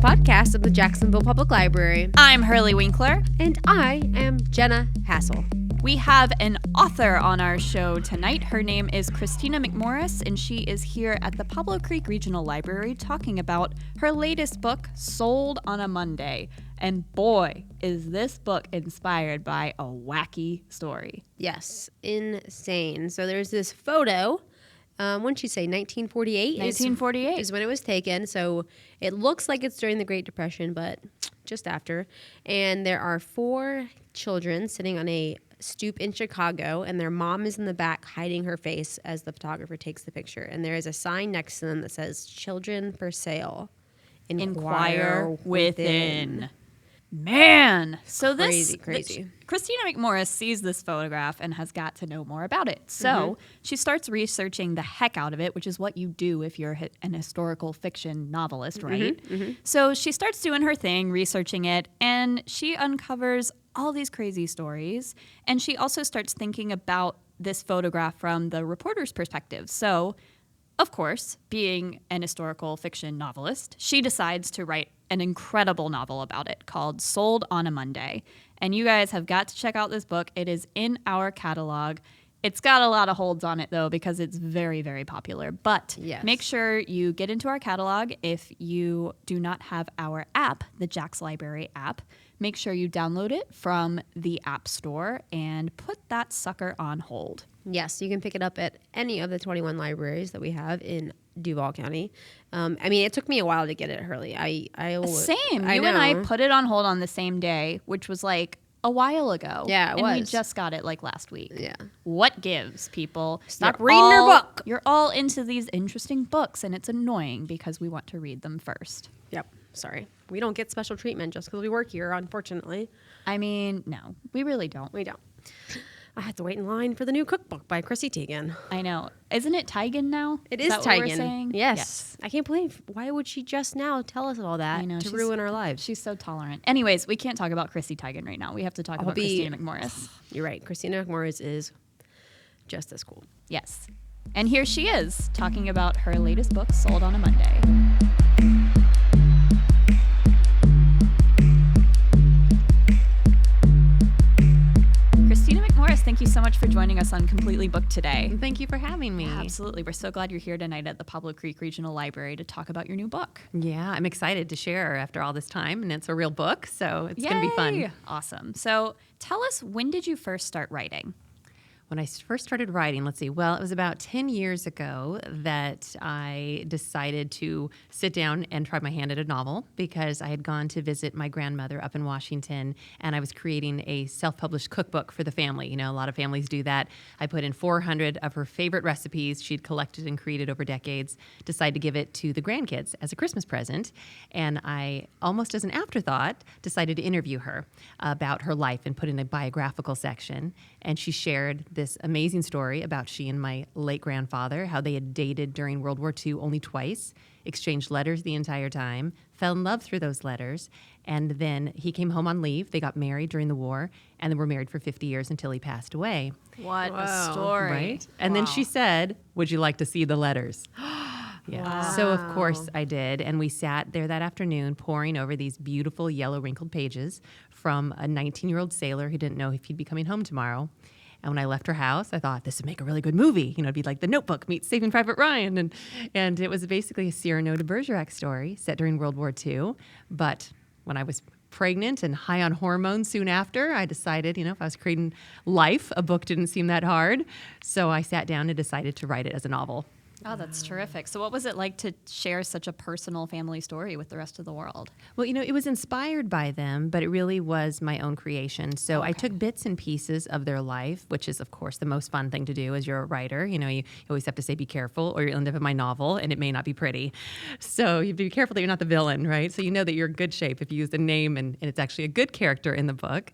podcast of the Jacksonville Public Library. I'm Hurley Winkler. And I am Jenna Hassel. We have an author on our show tonight. Her name is Kristina McMorris, and she is here at the Pablo Creek Regional Library talking about her latest book, Sold on a Monday. And boy, is this book inspired by a wacky story. Yes, insane. So there's this photo. When did she say 1948? 1948 is when it was taken. So it looks like it's during the Great Depression, but just after. And there are 4 children sitting on a stoop in Chicago, and their mom is in the back hiding her face as the photographer takes the picture. And there is a sign next to them that says, "Children for sale. Inquire within." Man, so crazy. Kristina McMorris sees this photograph and has got to know more about it. So she starts researching the heck out of it, which is what you do if you're an historical fiction novelist, right? So she starts doing her thing, researching it, and she uncovers all these crazy stories. And she also starts thinking about this photograph from the reporter's perspective. So, of course, being an historical fiction novelist, she decides to write an incredible novel about it called Sold on a Monday. And you guys have got to check out this book. It is in our catalog. It's got a lot of holds on it, though, because it's very, very popular. But make sure you get into our catalog. If you do not have our app, the Jax Library app, make sure you download it from the App Store and put that sucker on hold. Yes, you can pick it up at any of the 21 libraries that we have in Duval County. It took me a while to get it, Hurley. Same. You and I put it on hold on the same day, which was like a while ago. Yeah, it was. And we just got it like last week. Yeah. What gives, people? Stop reading your book. You're all into these interesting books, and it's annoying because we want to read them first. Yep. Sorry. We don't get special treatment just because we work here, unfortunately. No, we really don't. We don't. I had to wait in line for the new cookbook by Chrissy Teigen. I know. Isn't it Teigen now? It is that what we're Teigen. saying? Yes. I can't believe, why would she just now tell us all that to ruin our lives? She's so tolerant. Anyways, we can't talk about Chrissy Teigen right now. We have to talk about Kristina McMorris. You're right. Kristina McMorris is just as cool. Yes. And here she is talking about her latest book, Sold on a Monday. Kristina McMorris, thank you so much for joining us on Completely Booked today. Thank you for having me. Absolutely. We're so glad you're here tonight at the Pablo Creek Regional Library to talk about your new book. Yeah, I'm excited to share after all this time, and it's a real book, so it's going to be fun. Awesome. So tell us, when did you first start writing? When I first started writing, it was about 10 years ago that I decided to sit down and try my hand at a novel because I had gone to visit my grandmother up in Washington, and I was creating a self-published cookbook for the family. You know, a lot of families do that. I put in 400 of her favorite recipes she'd collected and created over decades, decided to give it to the grandkids as a Christmas present, and I, almost as an afterthought, decided to interview her about her life and put in a biographical section, and she shared this amazing story about she and my late grandfather, how they had dated during World War II only twice, exchanged letters the entire time, fell in love through those letters, and then he came home on leave. They got married during the war, and then were married for 50 years until he passed away. What a story. Right? And then she said, "Would you like to see the letters?" Yeah. Wow. So, of course, I did. And we sat there that afternoon poring over these beautiful yellow wrinkled pages from a 19-year-old sailor who didn't know if he'd be coming home tomorrow. And when I left her house, I thought this would make a really good movie. You know, it'd be like The Notebook meets Saving Private Ryan. And it was basically a Cyrano de Bergerac story set during World War II. But when I was pregnant and high on hormones soon after, I decided, if I was creating life, a book didn't seem that hard. So I sat down and decided to write it as a novel. Oh, that's terrific. So what was it like to share such a personal family story with the rest of the world? Well, it was inspired by them, but it really was my own creation. So I took bits and pieces of their life, which is, of course, the most fun thing to do as you're a writer. You always have to say, be careful, or you'll end up in my novel, and it may not be pretty. So you have to be careful that you're not the villain, right? So you know that you're in good shape if you use the name, and it's actually a good character in the book.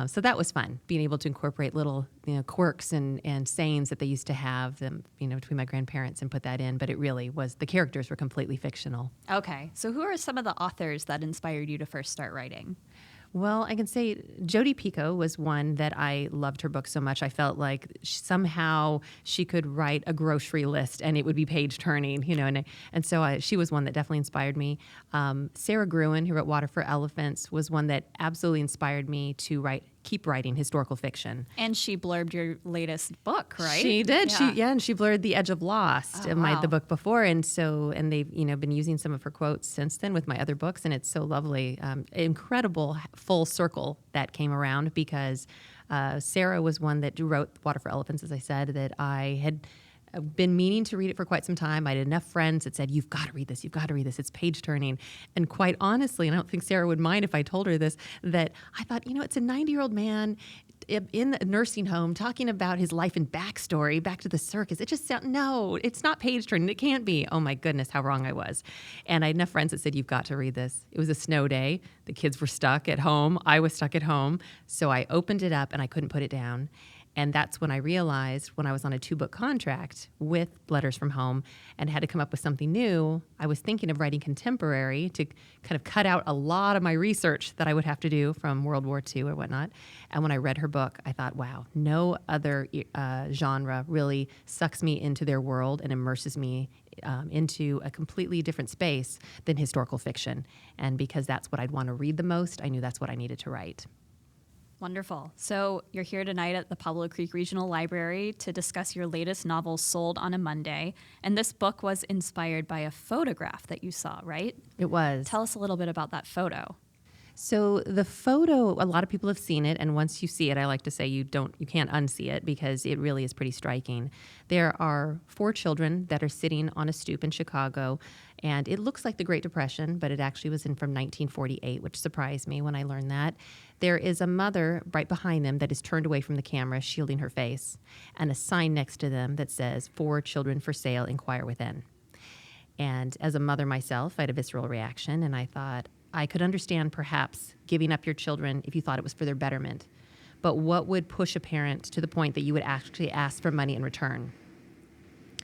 So that was fun, being able to incorporate little quirks and sayings that they used to have between my grandparents and put that in, but it really was, the characters were completely fictional. Okay. So who are some of the authors that inspired you to first start writing? Well, I can say Jodi Picoult was one that I loved her book so much. I felt like somehow she could write a grocery list and it would be page turning, and so she was one that definitely inspired me. Sarah Gruen, who wrote Water for Elephants, was one that absolutely inspired me to keep writing historical fiction. And she blurbed your latest book, right? She did. Yeah. And she blurred The Edge of Lost, wow. the book before, and they've been using some of her quotes since then with my other books, and it's so lovely. Incredible full circle that came around because Sarah was one that wrote Water for Elephants, as I said, that I had been meaning to read it for quite some time. I had enough friends that said, you've got to read this, it's page turning. And quite honestly, and I don't think Sarah would mind if I told her this, that I thought, it's a 90-year-old man in a nursing home talking about his life and backstory, back to the circus. It just no, it's not page turning. It can't be. Oh my goodness, how wrong I was. And I had enough friends that said, you've got to read this. It was a snow day. The kids were stuck at home. I was stuck at home. So I opened it up and I couldn't put it down. And that's when I realized, when I was on a 2-book contract with Letters from Home and had to come up with something new, I was thinking of writing contemporary to kind of cut out a lot of my research that I would have to do from World War II or whatnot. And when I read her book, I thought, wow, no other genre really sucks me into their world and immerses me into a completely different space than historical fiction. And because that's what I'd want to read the most, I knew that's what I needed to write. Wonderful. So you're here tonight at the Pablo Creek Regional Library to discuss your latest novel, Sold on a Monday. And this book was inspired by a photograph that you saw, right? It was. Tell us a little bit about that photo. So the photo, a lot of people have seen it, and once you see it, I like to say you can't unsee it because it really is pretty striking. There are 4 children that are sitting on a stoop in Chicago, and it looks like the Great Depression, but it actually was from 1948, which surprised me when I learned that. There is a mother right behind them that is turned away from the camera, shielding her face, and a sign next to them that says, "For children for sale, inquire within." And as a mother myself, I had a visceral reaction, and I thought, I could understand perhaps giving up your children if you thought it was for their betterment. But what would push a parent to the point that you would actually ask for money in return?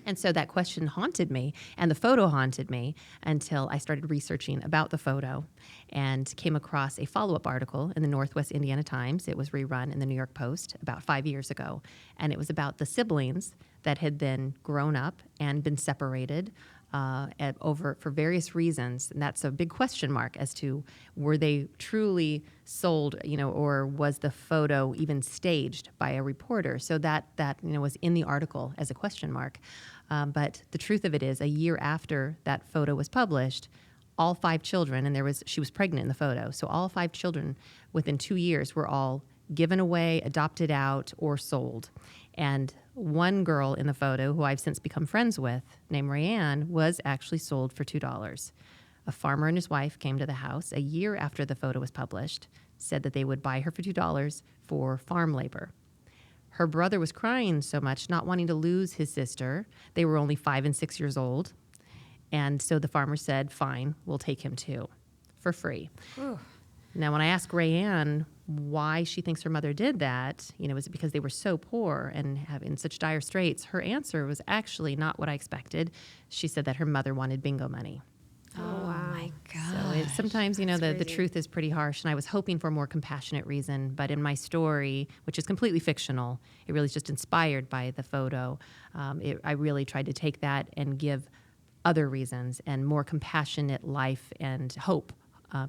And so that question haunted me, and the photo haunted me until I started researching about the photo and came across a follow-up article in the Northwest Indiana Times. It was rerun in the New York Post about 5 years ago, and it was about the siblings that had then grown up and been separated for various reasons, and that's a big question mark as to were they truly sold, or was the photo even staged by a reporter? So that was in the article as a question mark. But the truth of it is, a year after that photo was published, all 5 children, and she was pregnant in the photo, so all 5 children within 2 years were all given away, adopted out, or sold. And one girl in the photo, who I've since become friends with, named Rayanne, was actually sold for $2. A farmer and his wife came to the house a year after the photo was published, said that they would buy her for $2 for farm labor. Her brother was crying so much, not wanting to lose his sister. They were only 5 and 6 years old. And so the farmer said, fine, we'll take him too, for free. Ooh. Now, when I asked Rayanne why she thinks her mother did that, was it because they were so poor and in such dire straits, her answer was actually not what I expected. She said that her mother wanted bingo money. Oh, wow. My God. So sometimes, the truth is pretty harsh, and I was hoping for a more compassionate reason, but in my story, which is completely fictional, it really is just inspired by the photo. I really tried to take that and give other reasons and more compassionate life and hope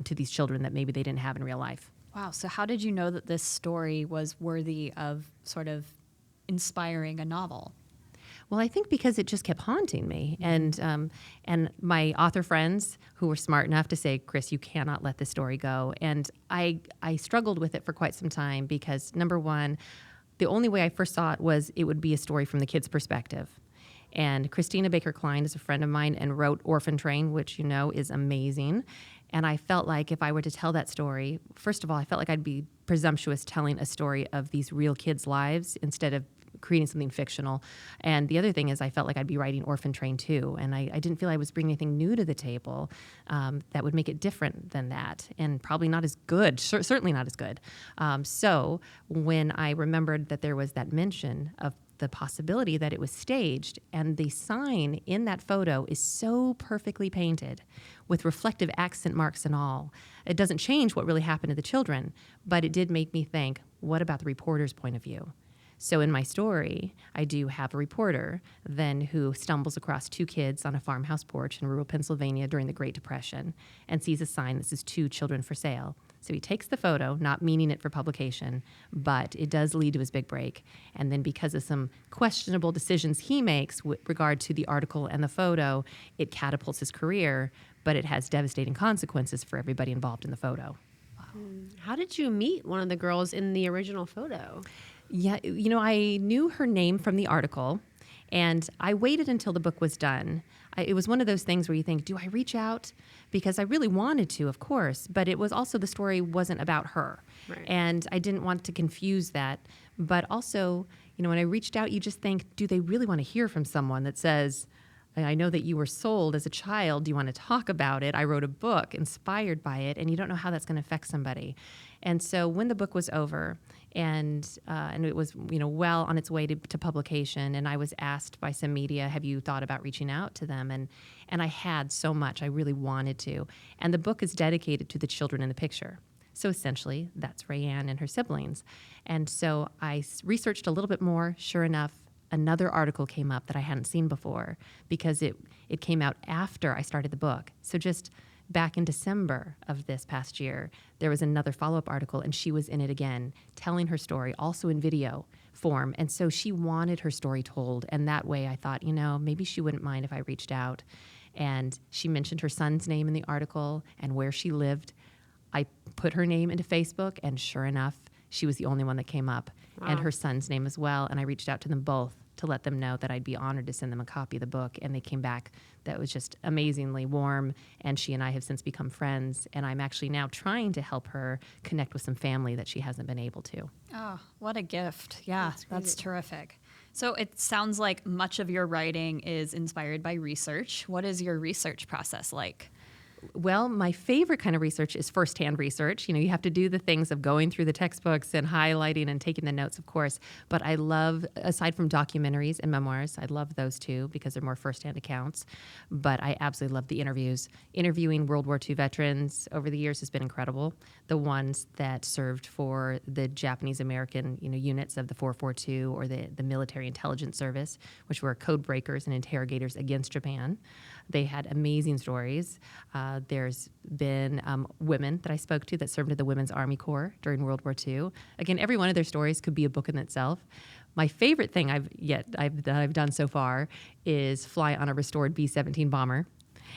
to these children that maybe they didn't have in real life. Wow. So how did you know that this story was worthy of sort of inspiring a novel? Well, I think because it just kept haunting me. And my author friends who were smart enough to say, Chris, you cannot let this story go. And I struggled with it for quite some time because, number one, the only way I first saw it was it would be a story from the kid's perspective. And Christina Baker Klein is a friend of mine and wrote Orphan Train, which is amazing. And I felt like if I were to tell that story, first of all, I felt like I'd be presumptuous telling a story of these real kids' lives instead of creating something fictional. And the other thing is I felt like I'd be writing Orphan Train too. And I didn't feel I was bringing anything new to the table that would make it different than that. And probably not as good, certainly not as good. So when I remembered that there was that mention of the possibility that it was staged, and the sign in that photo is so perfectly painted with reflective accent marks and all. It doesn't change what really happened to the children, but it did make me think, what about the reporter's point of view? So in my story, I do have a reporter then who stumbles across 2 kids on a farmhouse porch in rural Pennsylvania during the Great Depression and sees a sign that says 2 children for sale. So he takes the photo, not meaning it for publication, but it does lead to his big break. And then because of some questionable decisions he makes with regard to the article and the photo, it catapults his career, but it has devastating consequences for everybody involved in the photo. How did you meet one of the girls in the original photo? Yeah, I knew her name from the article, and I waited until the book was done. It was one of those things where you think, do I reach out? Because I really wanted to, of course, but it was also the story wasn't about her. Right. And I didn't want to confuse that. But also, when I reached out, you just think, do they really want to hear from someone that says, I know that you were sold as a child. Do you want to talk about it? I wrote a book inspired by it, and you don't know how that's going to affect somebody. And so when the book was over and it was well on its way to publication, and I was asked by some media, have you thought about reaching out to them? And I had so much. I really wanted to. And the book is dedicated to the children in the picture. So essentially, that's Rayanne and her siblings. And so I researched a little bit more. Sure enough, another article came up that I hadn't seen before because it came out after I started the book. So just back in December of this past year, there was another follow-up article, and she was in it again, telling her story, also in video form. And so she wanted her story told. And that way I thought, maybe she wouldn't mind if I reached out. And she mentioned her son's name in the article and where she lived. I put her name into Facebook, and sure enough, she was the only one that came up. Wow. And her son's name as well. And I reached out to them both to let them know that I'd be honored to send them a copy of the book. And they came back. That was just amazingly warm. And she and I have since become friends. And I'm actually now trying to help her connect with some family that she hasn't been able to. Oh, what a gift. Yeah, that's terrific. So it sounds like much of your writing is inspired by research. What is your research process like? Well, my favorite kind of research is firsthand research. You have to do the things of going through the textbooks and highlighting and taking the notes, of course. But I love, aside from documentaries and memoirs, I love those too because they're more firsthand accounts. But I absolutely love the interviews. Interviewing World War II veterans over the years has been incredible. The ones that served for the Japanese-American, units of the 442 or the Military Intelligence Service, which were code breakers and interrogators against Japan. They had amazing stories. There's been women that I spoke to that served in the Women's Army Corps during World War II. Again, every one of their stories could be a book in itself. My favorite thing I've done so far is fly on a restored B-17 bomber.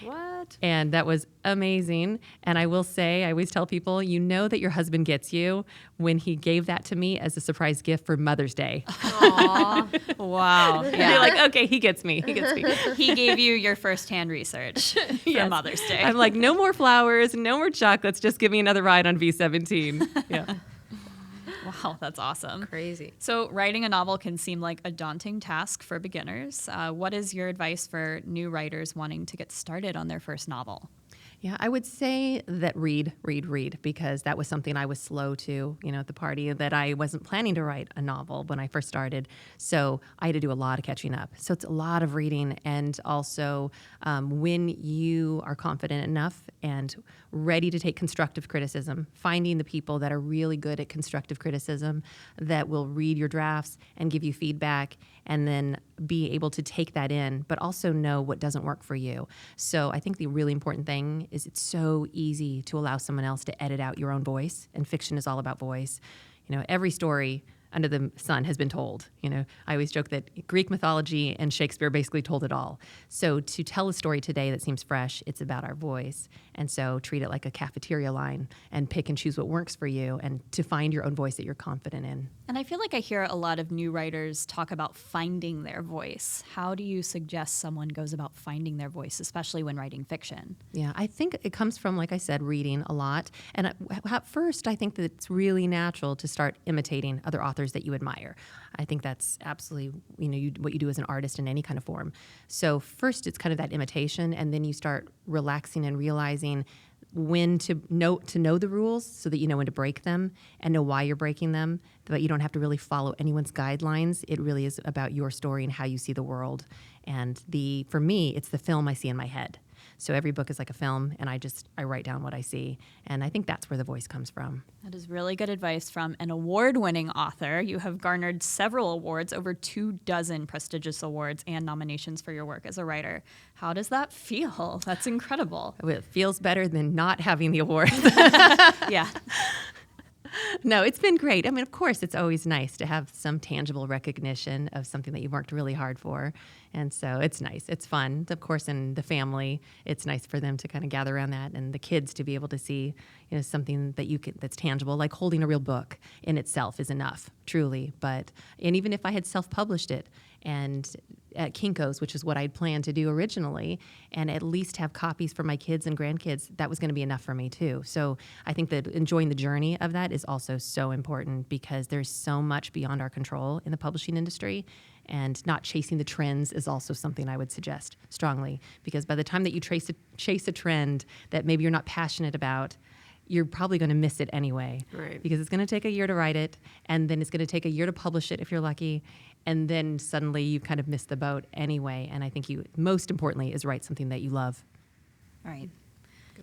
What? And that was amazing. And I will say, I always tell people, that your husband gets you when he gave that to me as a surprise gift for Mother's Day. Aww. Wow. Yeah. You're like, okay, he gets me. He gets me. He gave you your firsthand research for Mother's Day. I'm like, no more flowers, no more chocolates, just give me another ride on V-17. Yeah. Wow, that's awesome. Crazy. So writing a novel can seem like a daunting task for beginners. What is your advice for new writers wanting to get started on their first novel? Yeah, I would say that read, because that was something I was slow to, at the party, that I wasn't planning to write a novel when I first started. So I had to do a lot of catching up. So it's a lot of reading. And also when you are confident enough and ready to take constructive criticism, finding the people that are really good at constructive criticism that will read your drafts and give you feedback and then be able to take that in, but also know what doesn't work for you. So I think the really important thing is it's so easy to allow someone else to edit out your own voice, and fiction is all about voice. Every story under the sun has been told. I always joke that Greek mythology and Shakespeare basically told it all. So to tell a story today that seems fresh, it's about our voice. And so treat it like a cafeteria line and pick and choose what works for you and to find your own voice that you're confident in. And I feel like I hear a lot of new writers talk about finding their voice. How do you suggest someone goes about finding their voice, especially when writing fiction? Yeah, I think it comes from, like I said, reading a lot. And at first, I think that it's really natural to start imitating other authors that you admire. I think that's absolutely, what you do as an artist in any kind of form. So first, it's kind of that imitation, and then you start relaxing and realizing when to know the rules so that you know when to break them and know why you're breaking them, but you don't have to really follow anyone's guidelines. It really is about your story and how you see the world. And for me, it's the film I see in my head. So every book is like a film, and I write down what I see. And I think that's where the voice comes from. That is really good advice from an award-winning author. You have garnered several awards, over 24 prestigious awards and nominations for your work as a writer. How does that feel? That's incredible. It feels better than not having the award. Yeah. No, it's been great. I mean, of course, it's always nice to have some tangible recognition of something that you've worked really hard for. And so it's nice. It's fun. Of course, in the family, it's nice for them to kind of gather around that, and the kids to be able to see, something that's tangible, like holding a real book in itself is enough, truly. And even if I had self-published it and at Kinko's, which is what I'd planned to do originally, and at least have copies for my kids and grandkids, that was going to be enough for me too. So I think that enjoying the journey of that is also so important, because there's so much beyond our control in the publishing industry, and not chasing the trends is also something I would suggest strongly, because by the time that you chase a trend that maybe you're not passionate about, you're probably going to miss it anyway. Right. Because it's going to take a year to write it, and then it's going to take a year to publish it if you're lucky, and then suddenly you kind of miss the boat anyway. And I think most importantly is write something that you love. Right.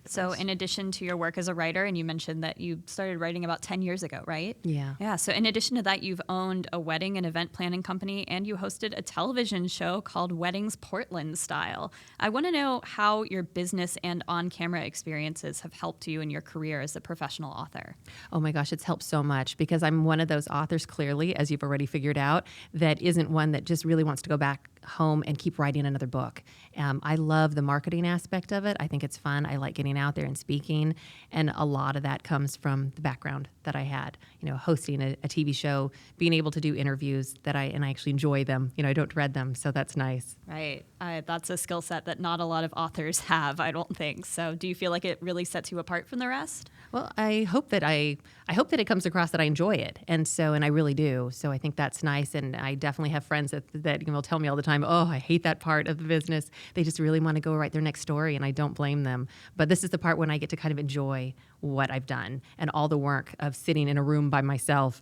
So in addition to your work as a writer, and you mentioned that you started writing about 10 years ago, right? Yeah. Yeah. So in addition to that, you've owned a wedding and event planning company, and you hosted a television show called Weddings Portland Style. I want to know how your business and on-camera experiences have helped you in your career as a professional author. Oh my gosh, it's helped so much, because I'm one of those authors, clearly, as you've already figured out, that isn't one that just really wants to go back home and keep writing another book. I love the marketing aspect of it. I think it's fun. I like getting out there and speaking, and a lot of that comes from the background that I had, hosting a TV show, being able to do interviews and I actually enjoy them. I don't dread them, so that's nice. Right. That's a skill set that not a lot of authors have, I don't think. So do you feel like it really sets you apart from the rest? Well, I hope that it comes across that I enjoy it, and I really do. So I think that's nice, and I definitely have friends that will tell me all the time, "Oh, I hate that part of the business." They just really want to go write their next story, and I don't blame them. But this is the part when I get to kind of enjoy what I've done and all the work of sitting in a room by myself,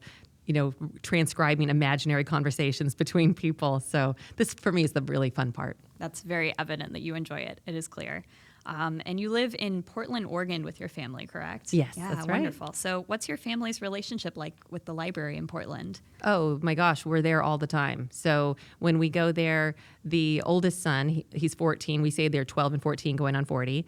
transcribing imaginary conversations between people. So this, for me, is the really fun part. That's very evident that you enjoy it. It is clear. And you live in Portland, Oregon with your family, correct? Yes, yeah, that's right. Wonderful. So what's your family's relationship like with the library in Portland? Oh my gosh, we're there all the time. So when we go there, the oldest son, he's 14. We say they're 12 and 14 going on 40.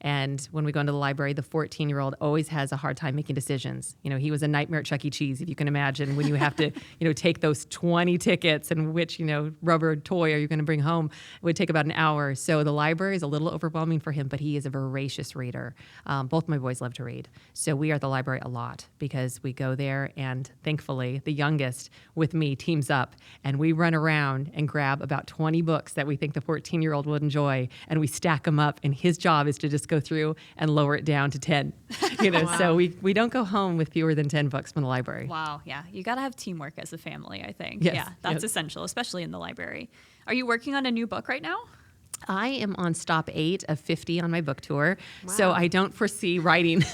And when we go into the library, the 14-year-old always has a hard time making decisions. He was a nightmare at Chuck E. Cheese, if you can imagine, when you have to, take those 20 tickets and which, rubber toy are you going to bring home. It would take about an hour. So the library is a little overwhelming for him, but he is a voracious reader. Both my boys love to read. So we are at the library a lot, because we go there, and thankfully the youngest with me teams up, and we run around and grab about 20 books that we think the 14-year-old would enjoy, and we stack them up, and his job is to just go through and lower it down to 10. Wow. So we don't go home with fewer than 10 books from the library. Wow, yeah. You got to have teamwork as a family, I think. Yes, yeah, that's yes. essential, especially in the library. Are you working on a new book right now? I am on stop 8 of 50 on my book tour, so I don't foresee writing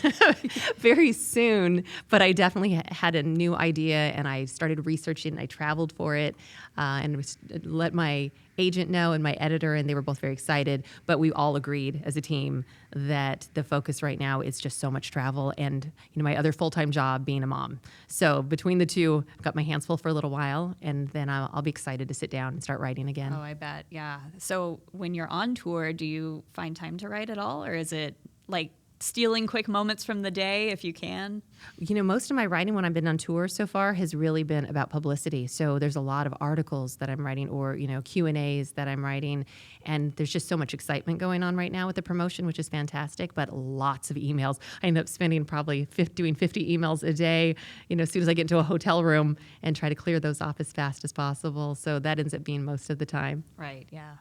very soon, but I definitely had a new idea, and I started researching. I traveled for it, and let my agent know and my editor, and they were both very excited, but we all agreed as a team that the focus right now is just so much travel and my other full-time job being a mom. So between the two, I've got my hands full for a little while, and then I'll be excited to sit down and start writing again. Oh, I bet, yeah. So when you're on tour, do you find time to write at all, or is it like stealing quick moments from the day if you can? Most of my writing when I've been on tour so far has really been about publicity. So there's a lot of articles that I'm writing, or, Q&As that I'm writing. And there's just so much excitement going on right now with the promotion, which is fantastic, but lots of emails. I end up spending probably doing 50 emails a day, as soon as I get into a hotel room, and try to clear those off as fast as possible. So that ends up being most of the time. Right, yeah.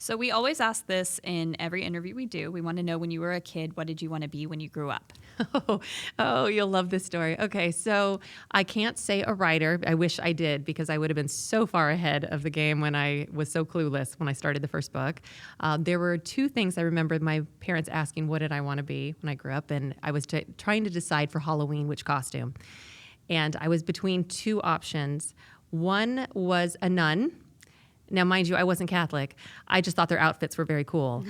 So we always ask this in every interview we do. We want to know, when you were a kid, what did you want to be when you grew up? Oh, you'll love this story. Okay, so I can't say a writer. I wish I did, because I would have been so far ahead of the game when I was so clueless when I started the first book. There were two things I remember my parents asking, what did I want to be when I grew up? And I was trying to decide for Halloween which costume. And I was between two options. One was a nun. Now, mind you, I wasn't Catholic. I just thought their outfits were very cool.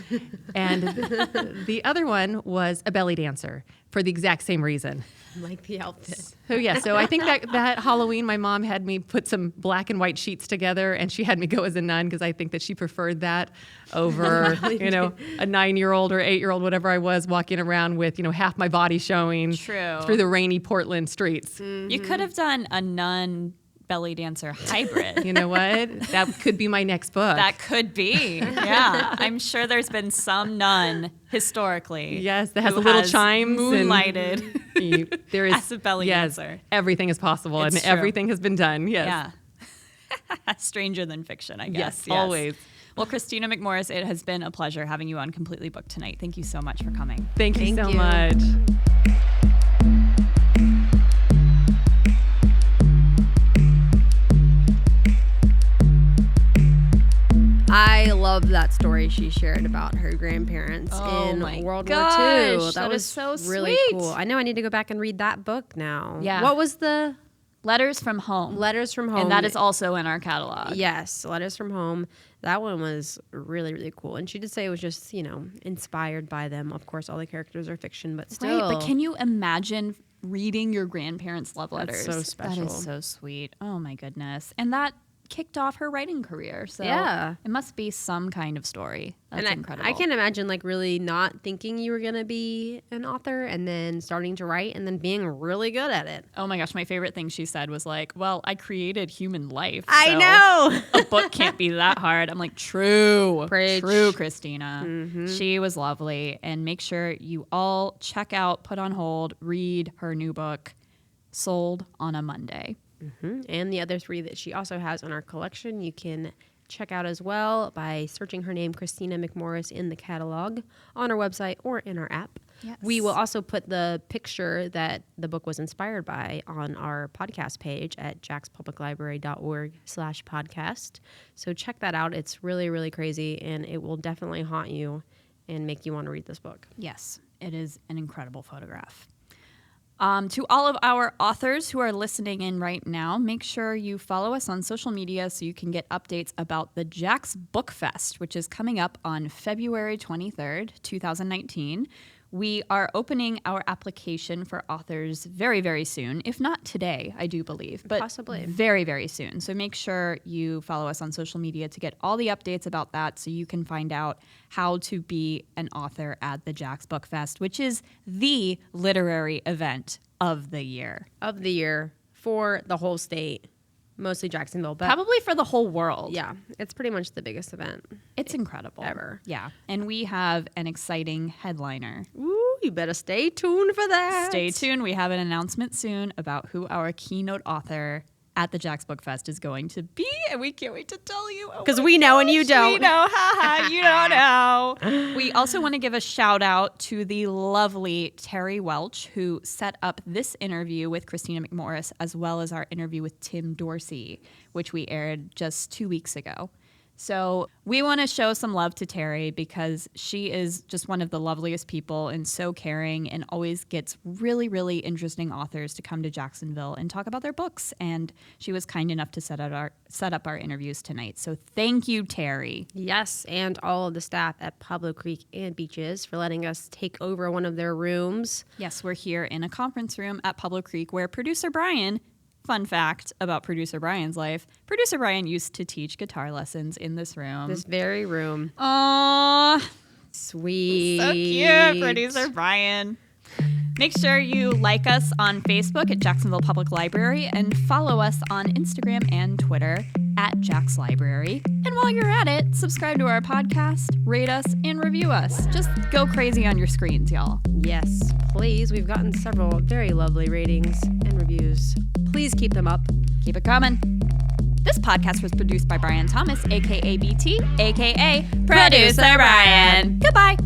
And the other one was a belly dancer, for the exact same reason. Like the outfit. So I think that Halloween, my mom had me put some black and white sheets together, and she had me go as a nun, because I think that she preferred that over, a 9-year-old or 8-year-old, whatever I was, walking around with, half my body showing through the rainy Portland streets. Mm-hmm. You could have done a nun belly dancer hybrid. You know what? That could be my next book. That could be. Yeah. I'm sure there's been some nun historically. Yes, that has the little chimes. Moonlighted. There is, as a belly dancer. Everything is possible, It's and true. everything has been done. Yes. Yeah. Stranger than fiction, I guess. Yes, always. Well, Kristina McMorris, it has been a pleasure having you on Completely Booked tonight. Thank you so much for coming. Thank you so much. I love that story she shared about her grandparents in World War II. That was so really sweet. cool. I know I need to go back and read that book now. Yeah. What was the Letters from Home. Letters from Home? And that is also in our catalog. Yes, Letters from Home. That one was really, really cool. And she did say it was just, inspired by them. Of course, all the characters are fiction, but still. Right, but can you imagine reading your grandparents' love letters? That's so special. That is so sweet. Oh, my goodness. And that kicked off her writing career. So yeah, it must be some kind of story. That's incredible. I can't imagine really not thinking you were going to be an author and then starting to write and then being really good at it. Oh my gosh, my favorite thing she said was well, I created human life. I know. A book can't be that hard. I'm like, true. Preach. True, Kristina. Mm-hmm. She was lovely. And make sure you all check out, put on hold, read her new book, Sold on a Monday. Mm-hmm. And the other 3 that she also has in our collection, you can check out as well by searching her name, Kristina McMorris, in the catalog on our website or in our app. Yes. We will also put the picture that the book was inspired by on our podcast page at jackspubliclibrary.org/podcast. So check that out. It's really, really crazy, and it will definitely haunt you and make you want to read this book. Yes, it is an incredible photograph. To all of our authors who are listening in right now, make sure you follow us on social media so you can get updates about the Jack's Book Fest, which is coming up on February 23rd, 2019. We are opening our application for authors very, very soon, if not today, I do believe, but possibly very, very soon. So make sure you follow us on social media to get all the updates about that so you can find out how to be an author at the Jack's Book Fest, which is the literary event of the year. Of the year for the whole state. Mostly Jacksonville, but probably for the whole world. Yeah, it's pretty much the biggest event. It's incredible. Ever. Yeah. And we have an exciting headliner. Ooh, you better stay tuned for that. Stay tuned. We have an announcement soon about who our keynote author at the Jack's Book Fest is going to be, and we can't wait to tell you. Because we know and you don't. We know, haha, you don't know. We also want to give a shout out to the lovely Terry Welch, who set up this interview with Kristina McMorris, as well as our interview with Tim Dorsey, which we aired just 2 weeks ago. So we want to show some love to Terry because she is just one of the loveliest people and so caring and always gets really, really interesting authors to come to Jacksonville and talk about their books. And she was kind enough to set up our interviews tonight. So thank you, Terry. Yes, and all of the staff at Pablo Creek and Beaches for letting us take over one of their rooms. Yes, we're here in a conference room at Pablo Creek where producer Brian, fun fact about producer Brian's life, producer Brian used to teach guitar lessons in this room. This very room. Aww. Sweet. So cute, producer Brian. Make sure you like us on Facebook at Jacksonville Public Library and follow us on Instagram and Twitter at Jack's Library. And while you're at it, subscribe to our podcast, rate us, and review us. Just go crazy on your screens, y'all. Yes, please. We've gotten several very lovely ratings and reviews. Please keep them up. Keep it coming. This podcast was produced by Brian Thomas, a.k.a. BT, a.k.a. Producer Brian. Goodbye.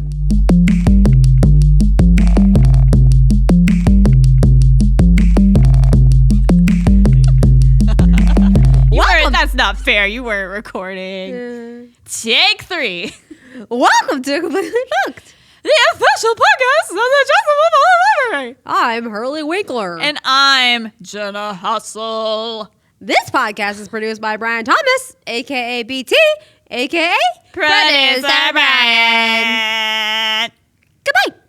That's not fair. You weren't recording. Take 3. Welcome to Completely Booked, the official podcast of the Jacksonville Library. I'm Hurley Winkler. And I'm Jenna Hustle. This podcast is produced by Brian Thomas, a.k.a. BT, a.k.a. Producer Brian. Goodbye.